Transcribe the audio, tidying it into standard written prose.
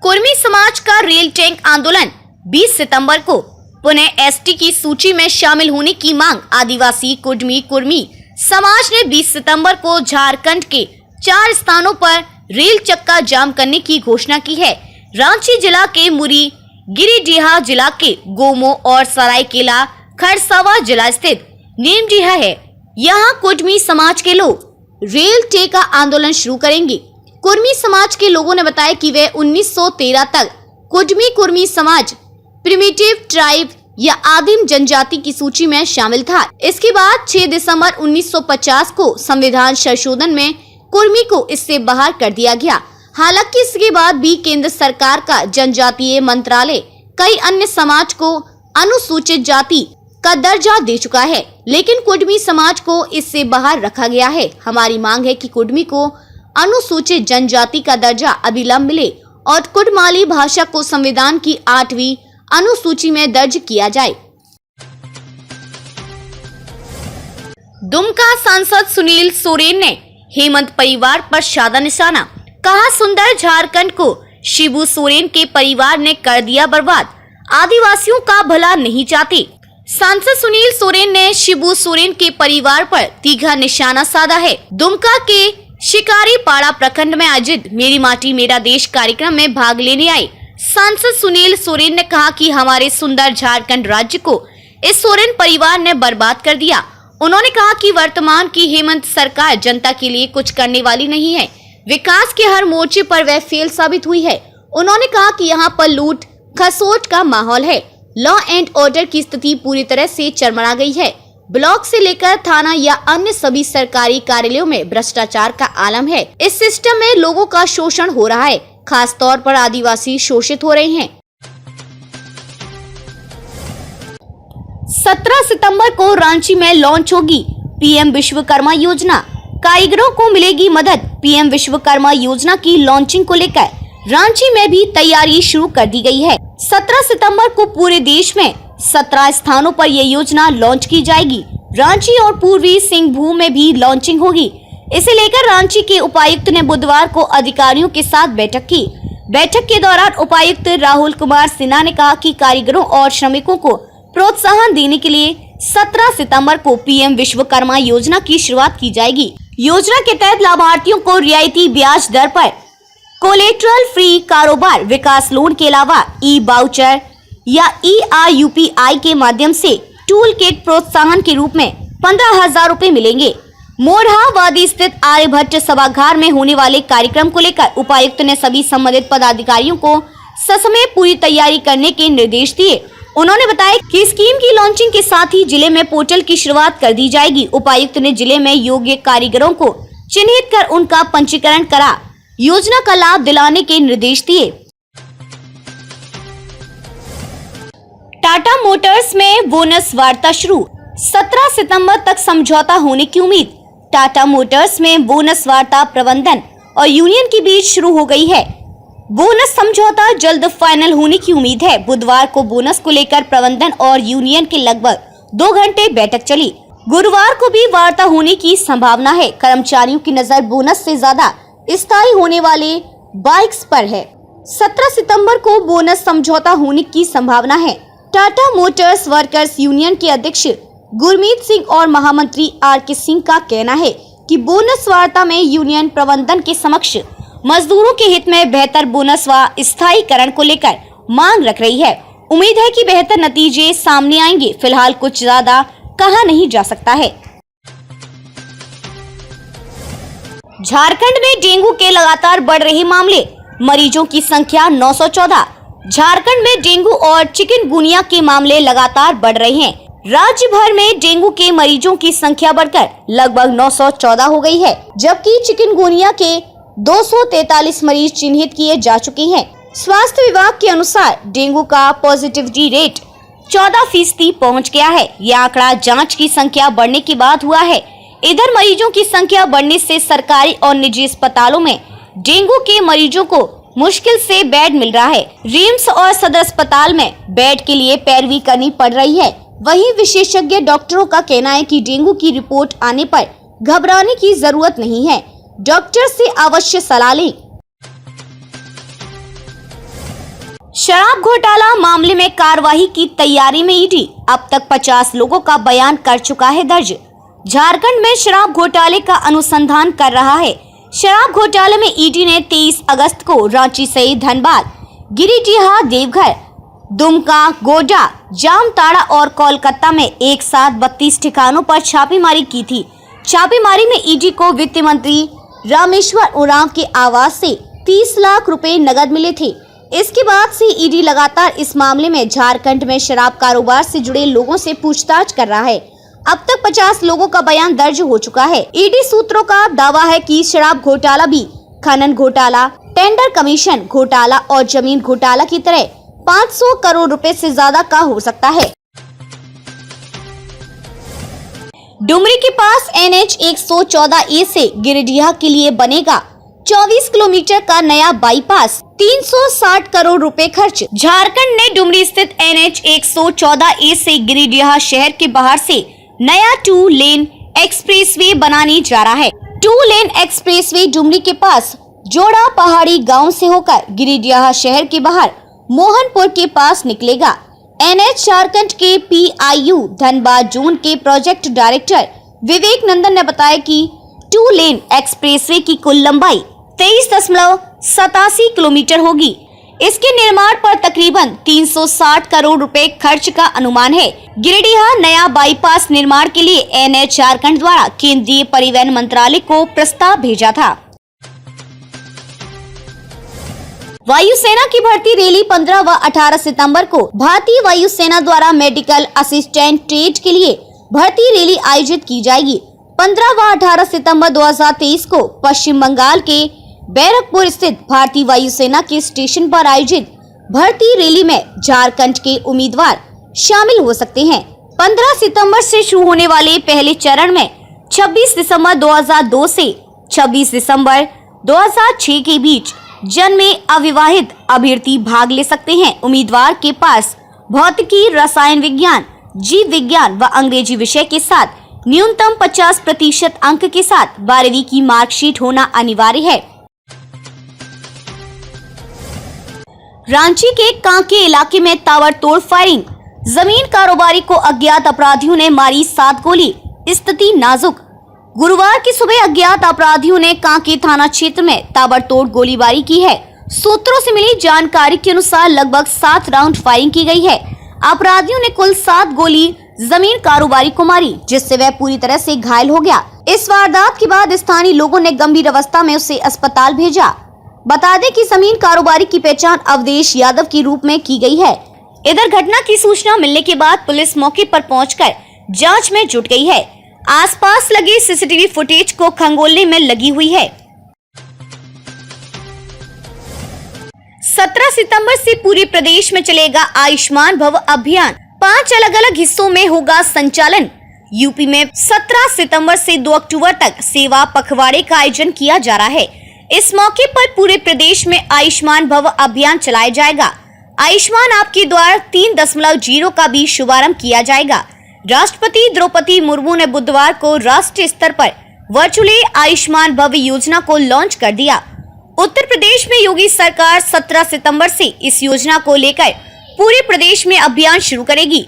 कुर्मी समाज का rail tank आंदोलन 20 सितंबर को पुनः एसटी की सूची में शामिल होने की मांग। आदिवासी कुर्मी समाज ने 20 सितंबर को झारखंड के 4 स्थानों पर रेल चक्का जाम करने की घोषणा की है। रांची जिला के मुरी, गिरिडीह जिला के गोमो और सरायकेला खरसावा जिला स्थित नीमडीह है। यहाँ कुर्मी समाज के लोग रेल टेका आंदोलन शुरू करेंगे। कुर्मी समाज के लोगों ने बताया कि वे 1913 तक कुर्मी समाज प्रिमिटिव ट्राइब या आदिम जनजाति की सूची में शामिल था। इसके बाद 6 दिसंबर 1950 को संविधान संशोधन में कुर्मी को इससे बाहर कर दिया गया। हालांकि इसके बाद भी केंद्र सरकार का जनजातीय मंत्रालय कई अन्य समाज को अनुसूचित जाति का दर्जा दे चुका है, लेकिन कुर्मी समाज को इससे बाहर रखा गया है। हमारी मांग है कि कुर्मी को अनुसूचित जनजाति का दर्जा अविलंब मिले और कुड़माली भाषा को संविधान की 8वीं अनुसूची में दर्ज किया जाए। दुमका सांसद सुनील सोरेन ने हेमंत परिवार पर साधा निशाना। कहा, सुंदर झारखंड को शिबू सोरेन के परिवार ने कर दिया बर्बाद, आदिवासियों का भला नहीं चाहते। सांसद सुनील सोरेन ने शिबू सोरेन के परिवार पर तीखा निशाना साधा है। दुमका के शिकारीपाड़ा प्रखंड में आयोजित मेरी माटी मेरा देश कार्यक्रम में भाग लेने आए सांसद सुनील सोरेन ने कहा कि हमारे सुंदर झारखंड राज्य को इस सोरेन परिवार ने बर्बाद कर दिया। उन्होंने कहा कि वर्तमान की हेमंत सरकार जनता के लिए कुछ करने वाली नहीं है। विकास के हर मोर्चे पर वह फेल साबित हुई है। उन्होंने कहा कि यहाँ पर लूट खसोट का माहौल है। लॉ एंड ऑर्डर की स्थिति पूरी तरह से चरमरा गई है। ब्लॉक से लेकर थाना या अन्य सभी सरकारी कार्यालयों में भ्रष्टाचार का आलम है। इस सिस्टम में लोगों का शोषण हो रहा है, खास तौर पर आदिवासी शोषित हो रहे हैं। 17 सितंबर को रांची में लॉन्च होगी पीएम विश्वकर्मा योजना। कारीगरों को मिलेगी मदद। पीएम विश्वकर्मा योजना की लॉन्चिंग को लेकर रांची में भी तैयारी शुरू कर दी गई है। 17 सितंबर को पूरे देश में 17 स्थानों पर यह योजना लॉन्च की जाएगी। रांची और पूर्वी सिंहभूम में भी लॉन्चिंग होगी। इसे लेकर रांची के उपायुक्त ने बुधवार को अधिकारियों के साथ बैठक की। बैठक के दौरान उपायुक्त राहुल कुमार सिन्हा ने कहा कि कारीगरों और श्रमिकों को प्रोत्साहन देने के लिए 17 सितंबर को पीएम विश्वकर्मा योजना की शुरुआत की जाएगी। योजना के तहत लाभार्थियों को रियायती ब्याज दर पर कोलेटरल फ्री कारोबार विकास लोन के अलावा ई बाउचर या ERUPI के माध्यम से टूल किट प्रोत्साहन के रूप में 15,000 रूपए मिलेंगे। मोरहाबादी स्थित आर्यभट्ट सभागार में होने वाले कार्यक्रम को लेकर उपायुक्त ने सभी संबंधित पदाधिकारियों को ससमय पूरी तैयारी करने के निर्देश दिए। उन्होंने बताया कि स्कीम की लॉन्चिंग के साथ ही जिले में पोर्टल की शुरुआत कर दी जाएगी। उपायुक्त ने जिले में योग्य कारीगरों को चिन्हित कर उनका पंजीकरण करा योजना का लाभ दिलाने के निर्देश दिए। टाटा मोटर्स में बोनस वार्ता शुरू। 17 सितंबर तक समझौता होने की उम्मीद। टाटा मोटर्स में बोनस वार्ता प्रबंधन और यूनियन के बीच शुरू हो गई है। बोनस समझौता जल्द फाइनल होने की उम्मीद है। बुधवार को बोनस को लेकर प्रबंधन और यूनियन के लगभग 2 घंटे बैठक चली। गुरुवार को भी वार्ता होने की संभावना है। कर्मचारियों की नजर बोनस से ज्यादा स्थायी होने वाले बाइक्स पर है। 17 सितंबर को बोनस समझौता होने की संभावना है। टाटा मोटर्स वर्कर्स यूनियन के अध्यक्ष गुरमीत सिंह और महामंत्री RK सिंह का कहना है कि बोनस वार्ता में यूनियन प्रबंधन के समक्ष मजदूरों के हित में बेहतर बोनस व स्थायीकरण को लेकर मांग रख रही है। उम्मीद है कि बेहतर नतीजे सामने आएंगे। फिलहाल कुछ ज्यादा कहा नहीं जा सकता है। झारखंड में डेंगू के लगातार बढ़ रहे मामले, मरीजों की संख्या 914। झारखंड में डेंगू और चिकनगुनिया के मामले लगातार बढ़ रहे हैं। राज्य भर में डेंगू के मरीजों की संख्या बढ़कर लगभग 914 हो गई है, जबकि चिकनगुनिया के 243 मरीज चिन्हित किए जा चुके हैं। स्वास्थ्य विभाग के अनुसार डेंगू का पॉजिटिविटी रेट 14% पहुंच गया है। यह आंकड़ा जांच की संख्या बढ़ने के बाद हुआ है। इधर मरीजों की संख्या बढ़ने से सरकारी और निजी अस्पतालों में डेंगू के मरीजों को मुश्किल से बेड मिल रहा है। रिम्स और सदर अस्पताल में बेड के लिए पैरवी करनी पड़ रही है। वहीं विशेषज्ञ डॉक्टरों का कहना है कि डेंगू की रिपोर्ट आने पर घबराने की जरूरत नहीं है, डॉक्टर से अवश्य सलाह लें। शराब घोटाला मामले में कार्रवाई की तैयारी में ईडी अब तक 50 लोगों का बयान कर चुका है दर्ज। झारखंड में शराब घोटाले का अनुसंधान कर रहा है। शराब घोटाले में ईडी ने 23 अगस्त को रांची सहित धनबाद, गिरिडीह, देवघर, दुमका, गोड्डा, जामताड़ा और कोलकाता में एक साथ 32 ठिकानों पर छापेमारी की थी। छापेमारी में ईडी को वित्त मंत्री रामेश्वर उरांव के आवास से 30 लाख रुपए नगद मिले थे। इसके बाद से ईडी लगातार इस मामले में झारखंड में शराब कारोबार से जुड़े लोगों से पूछताछ कर रहा है। अब तक 50 लोगों का बयान दर्ज हो चुका है। ईडी सूत्रों का दावा है कि शराब घोटाला भी खनन घोटाला, टेंडर कमीशन घोटाला और जमीन घोटाला की तरह 500 करोड़ रुपए से ज्यादा का हो सकता है। डुमरी के पास NH 114A से गिरिडीह के लिए बनेगा 24 किलोमीटर का नया बाईपास, 360 करोड़ रुपए खर्च। झारखंड ने डुमरी स्थित NH 114A से गिरिडीह शहर के बाहर से नया 2 लेन एक्सप्रेसवे बनाने जा रहा है। 2 लेन एक्सप्रेसवे डुमरी के पास जोड़ा पहाड़ी गांव से होकर गिरिडीह शहर के बाहर मोहनपुर के पास निकलेगा। NH झारखंड के PIU धनबाद जोन के प्रोजेक्ट डायरेक्टर विवेक नंदन ने बताया कि 2 लेन एक्सप्रेसवे की कुल लंबाई 23.87 किलोमीटर होगी। इसके निर्माण पर तकरीबन 360 करोड़ रुपए खर्च का अनुमान है। गिरिडीह नया बाईपास निर्माण के लिए NH झारखंड द्वारा केंद्रीय परिवहन मंत्रालय को प्रस्ताव भेजा था। वायुसेना की भर्ती रैली 15 व 18 सितंबर को भारतीय वायुसेना द्वारा मेडिकल असिस्टेंट ट्रेड के लिए भर्ती रैली आयोजित की जाएगी। 15 व 18 सितंबर 2023 को पश्चिम बंगाल के बैरकपुर स्थित भारतीय वायुसेना के स्टेशन पर आयोजित भर्ती रैली में झारखंड के उम्मीदवार शामिल हो सकते हैं। 15 सितंबर से शुरू होने वाले पहले चरण में 26 दिसंबर 2002 से 26 दिसंबर 2006 के बीच जन्मे अविवाहित अभ्यर्थी भाग ले सकते हैं। उम्मीदवार के पास भौतिकी, रसायन विज्ञान, जीव विज्ञान व अंग्रेजी विषय के साथ न्यूनतम 50% अंक के साथ 12वीं की मार्कशीट होना अनिवार्य है। रांची के कांके इलाके में ताबड़तोड़ फायरिंग, जमीन कारोबारी को अज्ञात अपराधियों ने मारी 7 गोली, स्थिति नाजुक। गुरुवार की सुबह अज्ञात अपराधियों ने कांके थाना क्षेत्र में ताबड़तोड़ गोलीबारी की है। सूत्रों से मिली जानकारी के अनुसार लगभग 7 राउंड फायरिंग की गई है। अपराधियों ने कुल 7 गोली जमीन कारोबारी को मारी, जिससे वह पूरी तरह से घायल हो गया। इस वारदात के बाद स्थानीय लोगों ने गंभीर अवस्था में उसे अस्पताल भेजा। बता दें कि जमीन कारोबारी की पहचान अवधेश यादव के रूप में की गई है। इधर घटना की सूचना मिलने के बाद पुलिस मौके पर पहुंचकर जांच में जुट गई है। आसपास लगे सीसीटीवी फुटेज को खंगोलने में लगी हुई है। 17 सितंबर से पूरे प्रदेश में चलेगा आयुष्मान भव अभियान। 5 अलग-अलग हिस्सों में होगा संचालन। यूपी में 17 सितंबर से 2 अक्टूबर तक सेवा पखवाड़े का आयोजन किया जा रहा है। इस मौके पर पूरे प्रदेश में आयुष्मान भव अभियान चलाया जाएगा। आयुष्मान आपके द्वारा 3.0 का भी शुभारंभ किया जाएगा। राष्ट्रपति द्रौपदी मुर्मू ने बुधवार को राष्ट्रीय स्तर पर वर्चुअली आयुष्मान भव योजना को लॉन्च कर दिया। उत्तर प्रदेश में योगी सरकार 17 सितंबर से इस योजना को लेकर पूरे प्रदेश में अभियान शुरू करेगी।